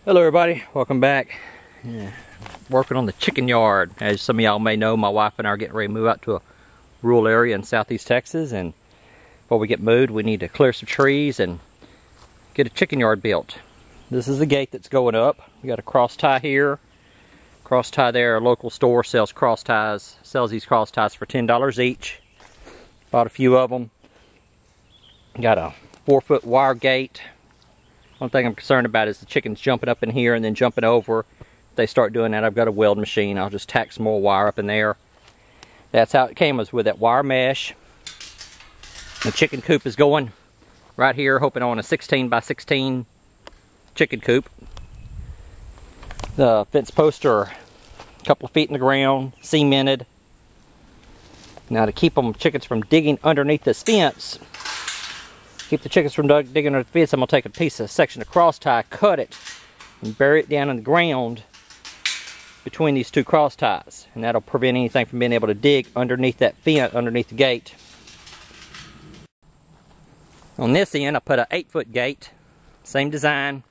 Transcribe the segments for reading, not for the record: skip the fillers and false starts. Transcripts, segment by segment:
Hello everybody, welcome back. Working on the chicken yard. As some of y'all may know, my wife and I are getting ready to move out to a rural area in southeast Texas, and before we get moved we need to clear some trees and get a chicken yard built. This is the gate that's going up. We got a cross tie here, cross tie there. A local store sells cross ties, sells these cross ties for $10 each. Bought a few of them. Got a 4-foot wire gate. One thing I'm concerned about is the chickens jumping up in here and then jumping over. If they start doing that, I've got a weld machine. I'll just tack some more wire up in there. That's how it came, was with that wire mesh. The chicken coop is going right here, hoping on a 16 by 16 chicken coop. The fence posts are a couple of feet in the ground, cemented. Now to keep chickens from digging underneath this fence, keep the chickens from digging under the fence, I'm going to take a section of cross tie, cut it, and bury it down in the ground between these two cross ties. And that'll prevent anything from being able to dig underneath that fence, underneath the gate. On this end, I put an 8-foot gate, same design.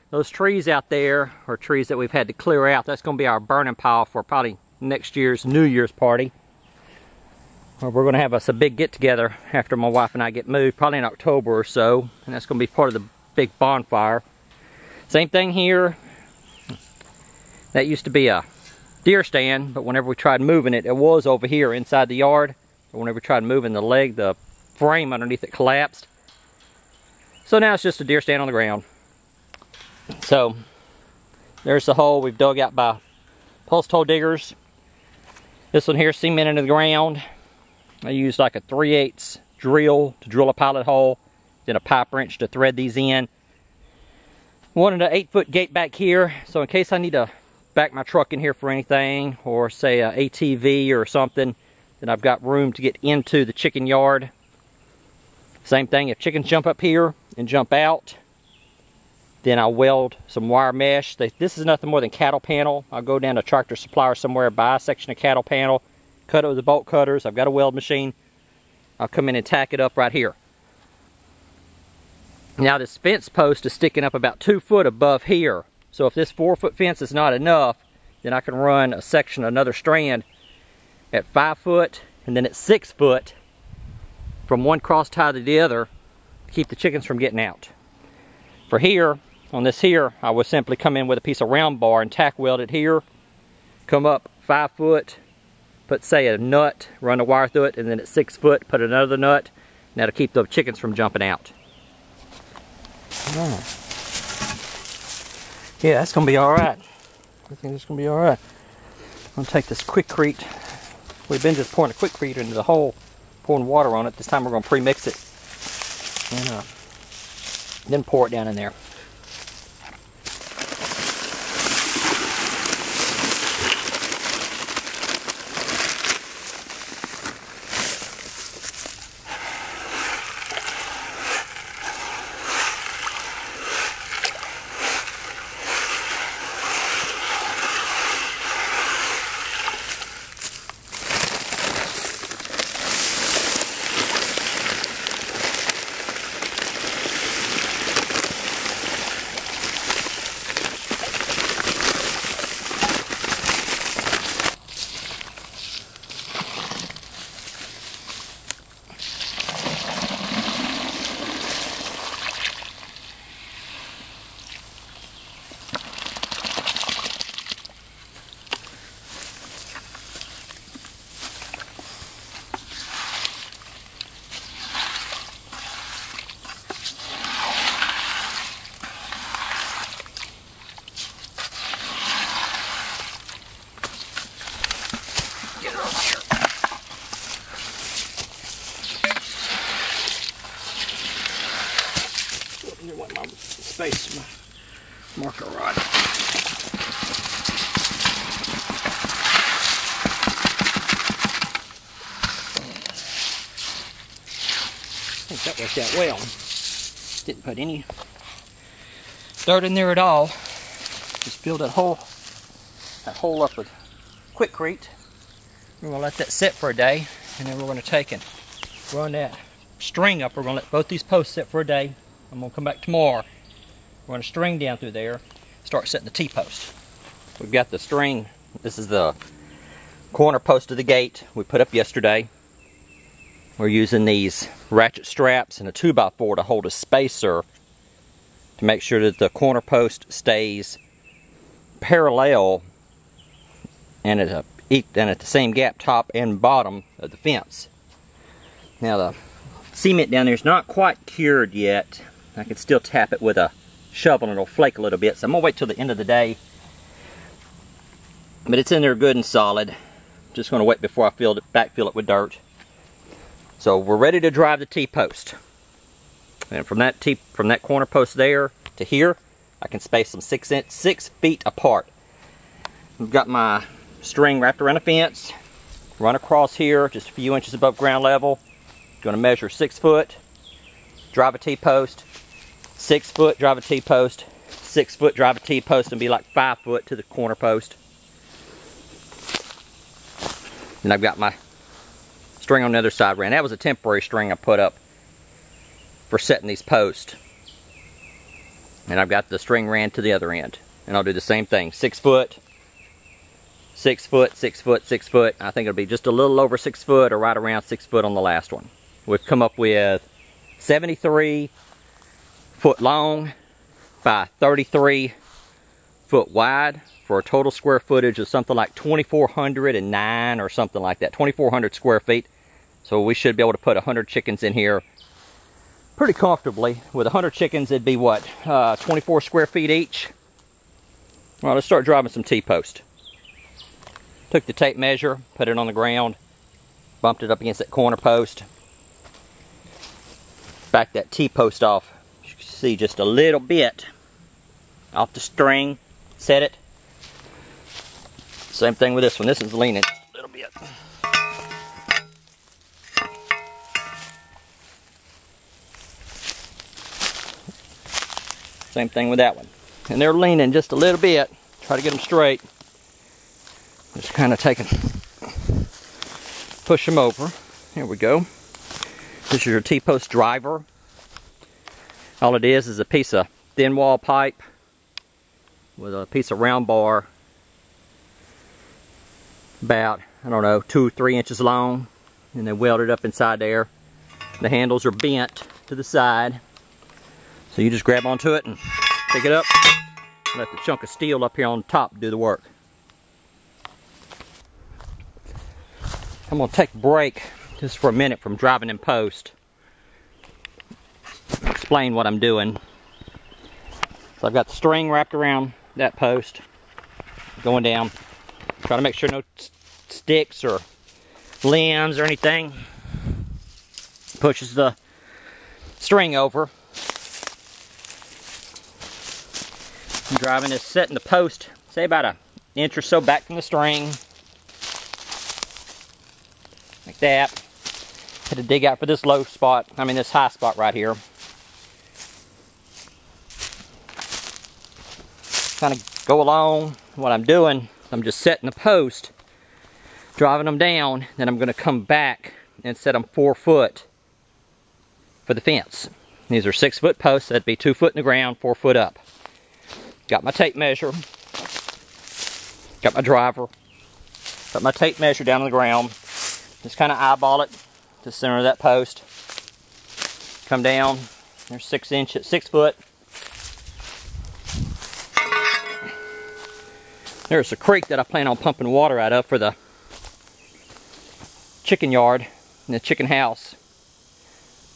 Those trees out there are trees that we've had to clear out. That's going to be our burning pile for probably next year's New Year's party. We're going to have us a big get-together after my wife and I get moved, probably in October or so, and that's going to be part of the big bonfire. Same thing here. That used to be a deer stand, but whenever we tried moving it, it was over here inside the yard. But whenever we tried moving the frame underneath it collapsed. So now it's just a deer stand on the ground. So there's the hole we've dug out by post hole diggers. This one here is cemented into the ground. I used like a 3/8 drill to drill a pilot hole, then a pipe wrench to thread these in. Wanted an 8-foot gate back here, so in case I need to back my truck in here for anything, or say a ATV or something, then I've got room to get into the chicken yard. Same thing, if chickens jump up here and jump out, then I'll weld some wire mesh. This is nothing more than cattle panel. I'll go down to Tractor Supply or somewhere, buy a section of cattle panel, cut it with the bolt cutters. I've got a weld machine. I'll come in and tack it up right here. Now this fence post is sticking up about 2 foot above here. So if this 4-foot fence is not enough, then I can run a section, another strand at 5 foot and then at 6 foot from one cross tie to the other to keep the chickens from getting out. For here, on this here, I would simply come in with a piece of round bar and tack weld it here, come up 5 foot, put say a nut, run a wire through it, and then at 6 foot put another nut. And that'll keep the chickens from jumping out. Oh. Yeah, that's gonna be alright. I think it's gonna be alright. I'm gonna take this Quikrete. We've been just pouring a Quikrete into the hole, pouring water on it. This time we're gonna pre-mix it and then pour it down in there. I want my space, my marker rod. I think that worked out well. Didn't put any dirt in there at all. Just filled that hole up with Quikrete. We're going to let that sit for a day, and then we're going to take and run that string up. We're going to let both these posts sit for a day. I'm going to come back tomorrow. We're going to string down through there. start setting the T-post. We've got the string. This is the corner post of the gate we put up yesterday. We're using these ratchet straps and a 2x4 to hold a spacer to make sure that the corner post stays parallel and at the same gap top and bottom of the fence. Now the cement down there is not quite cured yet. I can still tap it with a shovel and it'll flake a little bit, so I'm gonna wait till the end of the day. But it's in there good and solid. Just gonna wait before I backfill it with dirt. So we're ready to drive the T-post. And from that corner post there to here, I can space them 6 feet apart. I've got my string wrapped around the fence, run across here just a few inches above ground level. Going to measure 6 foot, drive a T-post, 6 foot, drive a T-post, 6 foot, drive a T-post, and be like 5 foot to the corner post. And I've got my string on the other side ran. That was a temporary string I put up for setting these posts. And I've got the string ran to the other end. And I'll do the same thing. 6 foot, 6 foot, 6 foot, 6 foot. I think it'll be just a little over 6 foot or right around 6 foot on the last one. We've come up with 73 foot long by 33 foot wide for a total square footage of something like 2,409 or something like that. 2,400 square feet. So we should be able to put 100 chickens in here pretty comfortably. With 100 chickens, it'd be what, 24 square feet each? Well, let's start driving some T-post. Took the tape measure, put it on the ground, bumped it up against that corner post. Back that T-post off. You can see just a little bit off the string. Set it. Same thing with this one. This one's leaning a little bit. Same thing with that one. And they're leaning just a little bit. Try to get them straight. Just kind of push them over. Here we go. This is your T-post driver. All it is a piece of thin wall pipe with a piece of round bar about, I don't know, 2 or 3 inches long, and they welded up inside there. The handles are bent to the side, so you just grab onto it and pick it up, let the chunk of steel up here on top do the work. I'm going to take a break just for a minute from driving in post. Explain what I'm doing. So I've got the string wrapped around that post, going down. Try to make sure no sticks or limbs or anything pushes the string over. I'm driving this, setting the post, say about an inch or so back from the string. Like that. Had to dig out for this low spot, this high spot right here. Kind of go along. What I'm doing, I'm just setting the post, driving them down, then I'm going to come back and set them 4 foot for the fence. These are 6 foot posts, that'd be 2 foot in the ground, 4 foot up. Got my tape measure, got my driver, got my tape measure down on the ground. Just kind of eyeball it to the center of that post. Come down, there's 6 foot. There's a creek that I plan on pumping water out of for the chicken yard and the chicken house.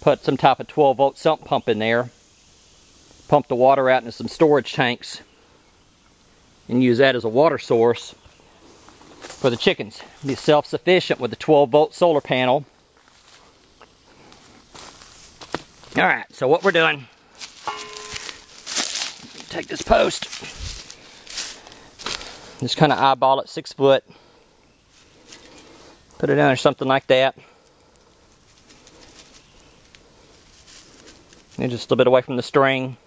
Put some type of 12-volt sump pump in there. Pump the water out into some storage tanks and use that as a water source for the chickens. Be self-sufficient with the 12-volt solar panel. Alright, so what we're doing, take this post, just kind of eyeball it 6 foot, put it down there something like that, and just a little bit away from the string.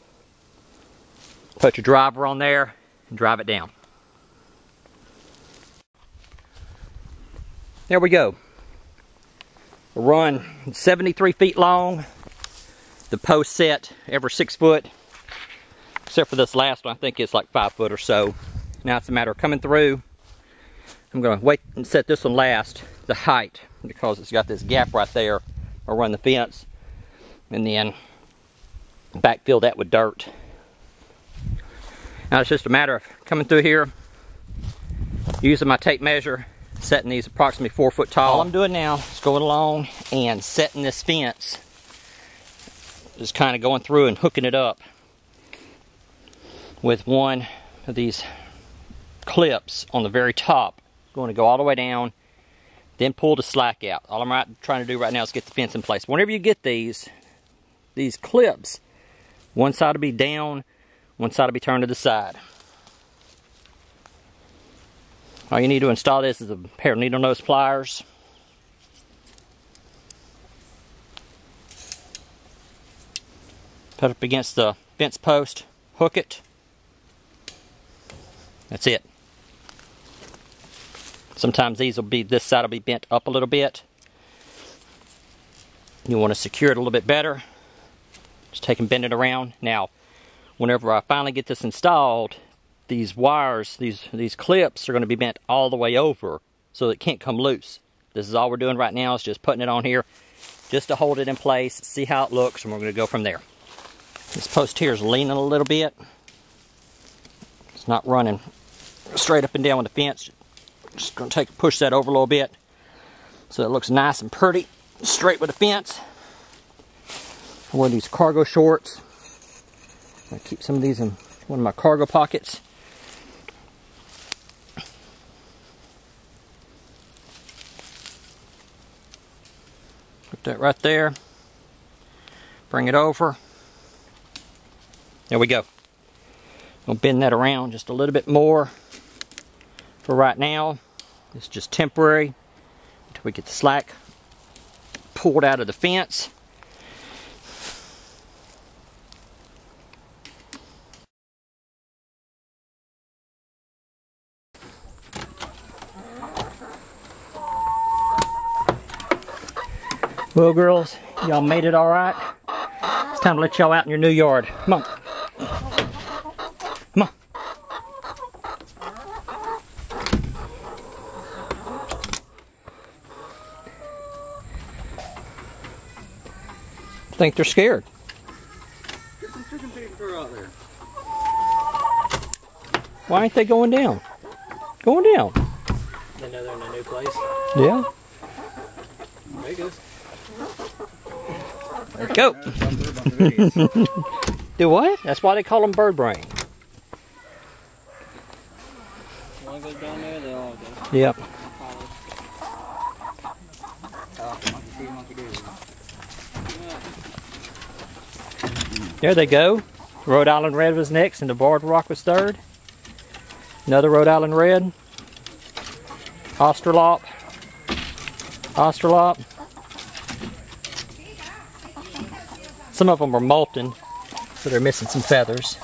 Put your driver on there and drive it down. There we go. The run 73 feet long. The post set every 6 foot. except for this last one. I think it's like 5 foot or so. Now it's a matter of coming through. I'm going to wait and set this one last, the height, because it's got this gap right there. I'll run the fence and then backfill that with dirt. Now it's just a matter of coming through here, using my tape measure, setting these approximately 4 foot tall. All I'm doing now is going along and setting this fence. Just kind of going through and hooking it up with one of these clips on the very top. Going to go all the way down, then pull the slack out. All I'm trying to do right now is get the fence in place. Whenever you get these clips, one side will be down, one side will be turned to the side. All you need to install this is a pair of needle nose pliers. Put it up against the fence post, hook it. That's it. Sometimes this side will be bent up a little bit. You want to secure it a little bit better. Just take and bend it around. Now, whenever I finally get this installed, these wires, these clips are going to be bent all the way over so it can't come loose. This is all we're doing right now, is just putting it on here just to hold it in place, see how it looks, and we're going to go from there. This post here is leaning a little bit. It's not running straight up and down with the fence. Just going to push that over a little bit so it looks nice and pretty, straight with the fence. I wear these cargo shorts. I keep some of these in one of my cargo pockets. Put that right there. Bring it over. There we go. I'll bend that around just a little bit more for right now. It's just temporary until we get the slack pulled out of the fence. Well, girls, y'all made it all right. It's time to let y'all out in your new yard. Come on. Come on. I think they're scared. Get some chicken feed and throw out there. Why ain't they going down? Going down. They know they're in a new place. Yeah. There he goes. There we go. Do what? That's why they call them bird brain. One goes down there, they all go. Yep. There they go. Rhode Island Red was next and the Barred Rock was third. Another Rhode Island Red. Australorp. Australorp. Some of them are molten, so they're missing some feathers.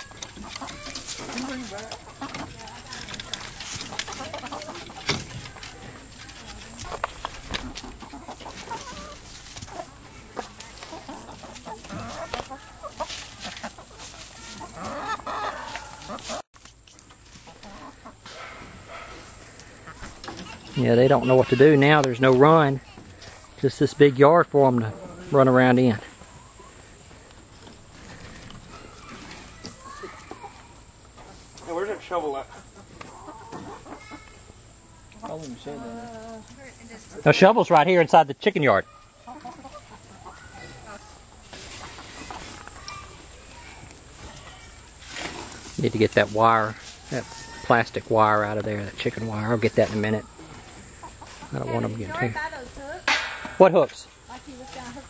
Yeah, they don't know what to do now. There's no run. Just this big yard for them to run around in. Hey, where's that shovel at? The shovel's right here inside the chicken yard. Need to get that wire, that plastic wire out of there, that chicken wire. I'll get that in a minute. I don't want them to get too. What hooks? Like you was gonna hook.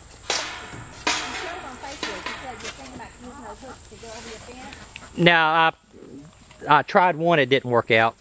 You showed on Facebook. You said you're thinking about using those hooks to go over your fence. Now, I tried one, it didn't work out.